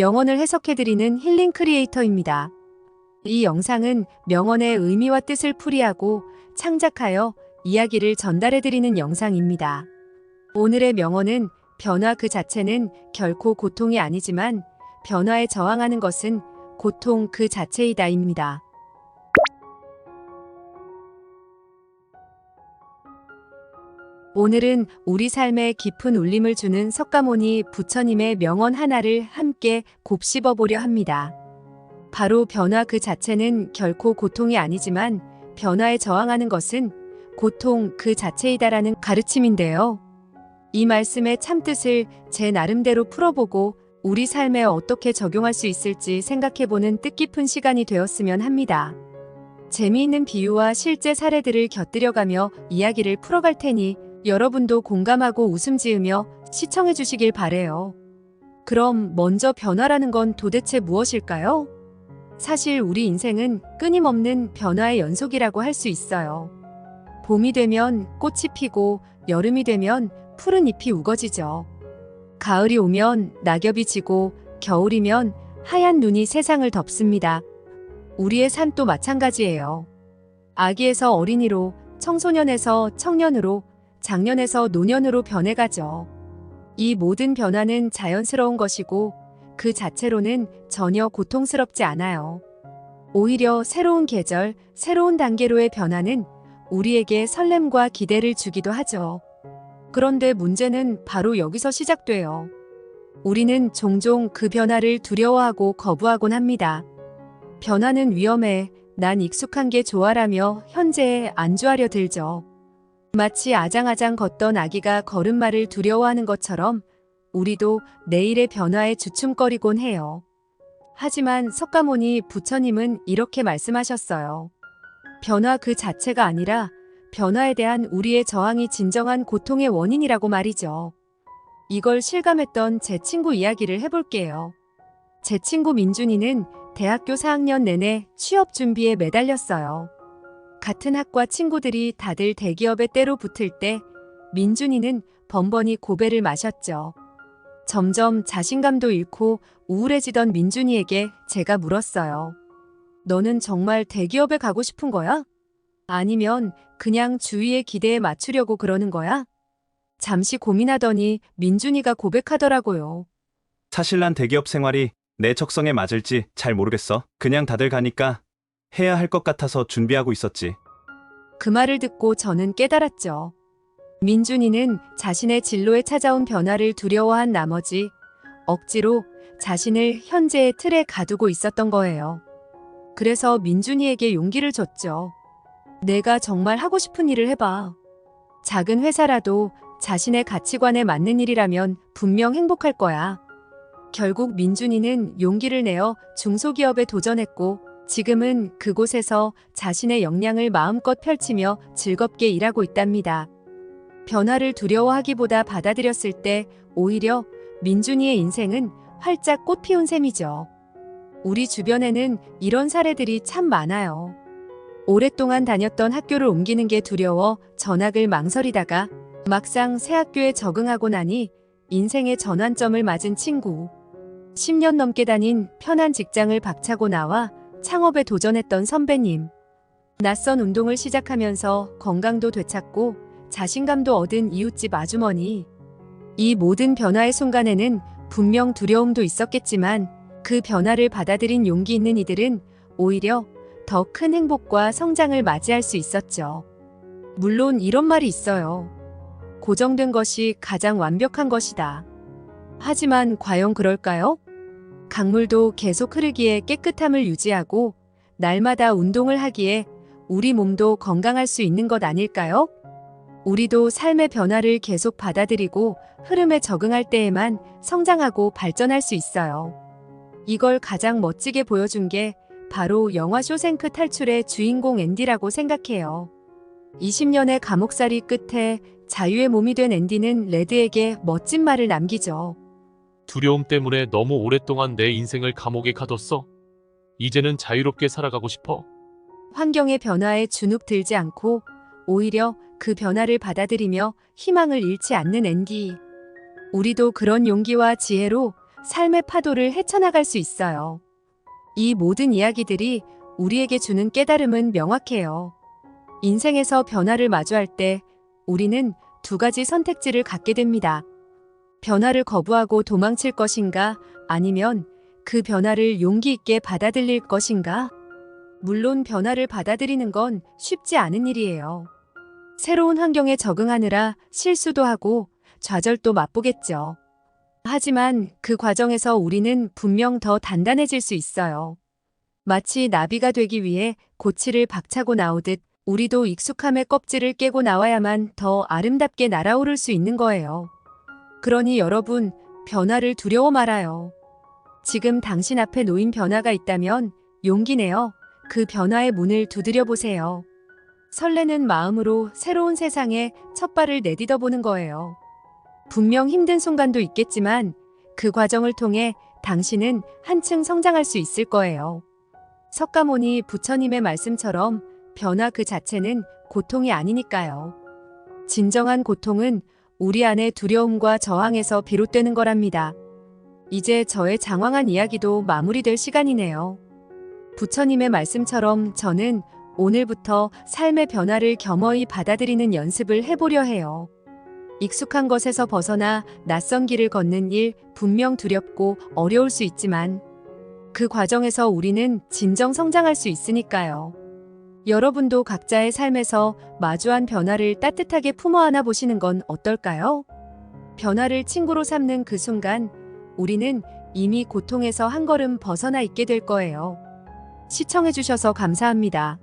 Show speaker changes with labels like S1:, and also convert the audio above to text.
S1: 명언을 해석해드리는 힐링 크리에이터입니다. 이 영상은 명언의 의미와 뜻을 풀이하고 창작하여 이야기를 전달해드리는 영상입니다. 오늘의 명언은 변화 그 자체는 결코 고통이 아니지만 변화에 저항하는 것은 고통 그 자체이다입니다. 오늘은 우리 삶에 깊은 울림을 주는 석가모니 부처님의 명언 하나를 함께 곱씹어 보려 합니다. 바로 변화 그 자체는 결코 고통이 아니지만 변화에 저항하는 것은 고통 그 자체이다라는 가르침인데요. 이 말씀의 참뜻을 제 나름대로 풀어보고 우리 삶에 어떻게 적용할 수 있을지 생각해보는 뜻깊은 시간이 되었으면 합니다. 재미있는 비유와 실제 사례들을 곁들여가며 이야기를 풀어갈 테니 여러분도 공감하고 웃음 지으며 시청해 주시길 바래요. 그럼 먼저 변화라는 건 도대체 무엇일까요? 사실 우리 인생은 끊임없는 변화의 연속이라고 할 수 있어요. 봄이 되면 꽃이 피고 여름이 되면 푸른 잎이 우거지죠. 가을이 오면 낙엽이 지고 겨울이면 하얀 눈이 세상을 덮습니다. 우리의 삶도 마찬가지예요. 아기에서 어린이로, 청소년에서 청년으로, 장년에서 노년으로 변해가죠. 이 모든 변화는 자연스러운 것이고 그 자체로는 전혀 고통스럽지 않아요. 오히려 새로운 계절, 새로운 단계로의 변화는 우리에게 설렘과 기대를 주기도 하죠. 그런데 문제는 바로 여기서 시작돼요. 우리는 종종 그 변화를 두려워하고 거부하곤 합니다. 변화는 위험해, 난 익숙한 게 좋아라며 현재에 안주하려 들죠. 마치 아장아장 걷던 아기가 걸음마를 두려워하는 것처럼 우리도 내일의 변화에 주춤거리곤 해요. 하지만 석가모니 부처님은 이렇게 말씀하셨어요. 변화 그 자체가 아니라 변화에 대한 우리의 저항이 진정한 고통의 원인이라고 말이죠. 이걸 실감했던 제 친구 이야기를 해볼게요. 제 친구 민준이는 대학교 4학년 내내 취업 준비에 매달렸어요. 같은 학과 친구들이 다들 대기업에 때로 붙을 때 민준이는 번번이 고배를 마셨죠. 점점 자신감도 잃고 우울해지던 민준이에게 제가 물었어요. 너는 정말 대기업에 가고 싶은 거야? 아니면 그냥 주위의 기대에 맞추려고 그러는 거야? 잠시 고민하더니 민준이가 고백하더라고요.
S2: 사실 난 대기업 생활이 내 적성에 맞을지 잘 모르겠어. 그냥 다들 가니까 해야 할 것 같아서 준비하고 있었지.
S1: 그 말을 듣고 저는 깨달았죠. 민준이는 자신의 진로에 찾아온 변화를 두려워한 나머지 억지로 자신을 현재의 틀에 가두고 있었던 거예요. 그래서 민준이에게 용기를 줬죠. 내가 정말 하고 싶은 일을 해봐. 작은 회사라도 자신의 가치관에 맞는 일이라면 분명 행복할 거야. 결국 민준이는 용기를 내어 중소기업에 도전했고 지금은 그곳에서 자신의 역량을 마음껏 펼치며 즐겁게 일하고 있답니다. 변화를 두려워하기보다 받아들였을 때 오히려 민준이의 인생은 활짝 꽃 피운 셈이죠. 우리 주변에는 이런 사례들이 참 많아요. 오랫동안 다녔던 학교를 옮기는 게 두려워 전학을 망설이다가 막상 새 학교에 적응하고 나니 인생의 전환점을 맞은 친구. 10년 넘게 다닌 편한 직장을 박차고 나와 창업에 도전했던 선배님. 낯선 운동을 시작하면서 건강도 되찾고 자신감도 얻은 이웃집 아주머니. 이 모든 변화의 순간에는 분명 두려움도 있었겠지만 그 변화를 받아들인 용기 있는 이들은 오히려 더 큰 행복과 성장을 맞이할 수 있었죠. 물론 이런 말이 있어요. 고정된 것이 가장 완벽한 것이다. 하지만 과연 그럴까요? 강물도 계속 흐르기에 깨끗함을 유지하고 날마다 운동을 하기에 우리 몸도 건강할 수 있는 것 아닐까요? 우리도 삶의 변화를 계속 받아들이고 흐름에 적응할 때에만 성장하고 발전할 수 있어요. 이걸 가장 멋지게 보여준 게 바로 영화 쇼생크 탈출의 주인공 앤디라고 생각해요. 20년의 감옥살이 끝에 자유의 몸이 된 앤디는 레드에게 멋진 말을 남기죠.
S3: 두려움 때문에 너무 오랫동안 내 인생을 감옥에 가뒀어. 이제는 자유롭게 살아가고 싶어.
S1: 환경의 변화에 주눅 들지 않고 오히려 그 변화를 받아들이며 희망을 잃지 않는 앤디. 우리도 그런 용기와 지혜로 삶의 파도를 헤쳐나갈 수 있어요. 이 모든 이야기들이 우리에게 주는 깨달음은 명확해요. 인생에서 변화를 마주할 때 우리는 두 가지 선택지를 갖게 됩니다. 변화를 거부하고 도망칠 것인가, 아니면 그 변화를 용기 있게 받아들일 것인가? 물론 변화를 받아들이는 건 쉽지 않은 일이에요. 새로운 환경에 적응하느라 실수도 하고 좌절도 맛보겠죠. 하지만 그 과정에서 우리는 분명 더 단단해질 수 있어요. 마치 나비가 되기 위해 고치를 박차고 나오듯 우리도 익숙함의 껍질을 깨고 나와야만 더 아름답게 날아오를 수 있는 거예요. 그러니 여러분, 변화를 두려워 말아요. 지금 당신 앞에 놓인 변화가 있다면 용기 내어 그 변화의 문을 두드려 보세요. 설레는 마음으로 새로운 세상에 첫 발을 내딛어 보는 거예요. 분명 힘든 순간도 있겠지만 그 과정을 통해 당신은 한층 성장할 수 있을 거예요. 석가모니 부처님의 말씀처럼 변화 그 자체는 고통이 아니니까요. 진정한 고통은 우리 안의 두려움과 저항에서 비롯되는 거랍니다. 이제 저의 장황한 이야기도 마무리될 시간이네요. 부처님의 말씀처럼 저는 오늘부터 삶의 변화를 겸허히 받아들이는 연습을 해보려 해요. 익숙한 것에서 벗어나 낯선 길을 걷는 일 분명 두렵고 어려울 수 있지만 그 과정에서 우리는 진정 성장할 수 있으니까요. 여러분도 각자의 삶에서 마주한 변화를 따뜻하게 품어 안아 보시는 건 어떨까요? 변화를 친구로 삼는 그 순간 우리는 이미 고통에서 한 걸음 벗어나 있게 될 거예요. 시청해주셔서 감사합니다.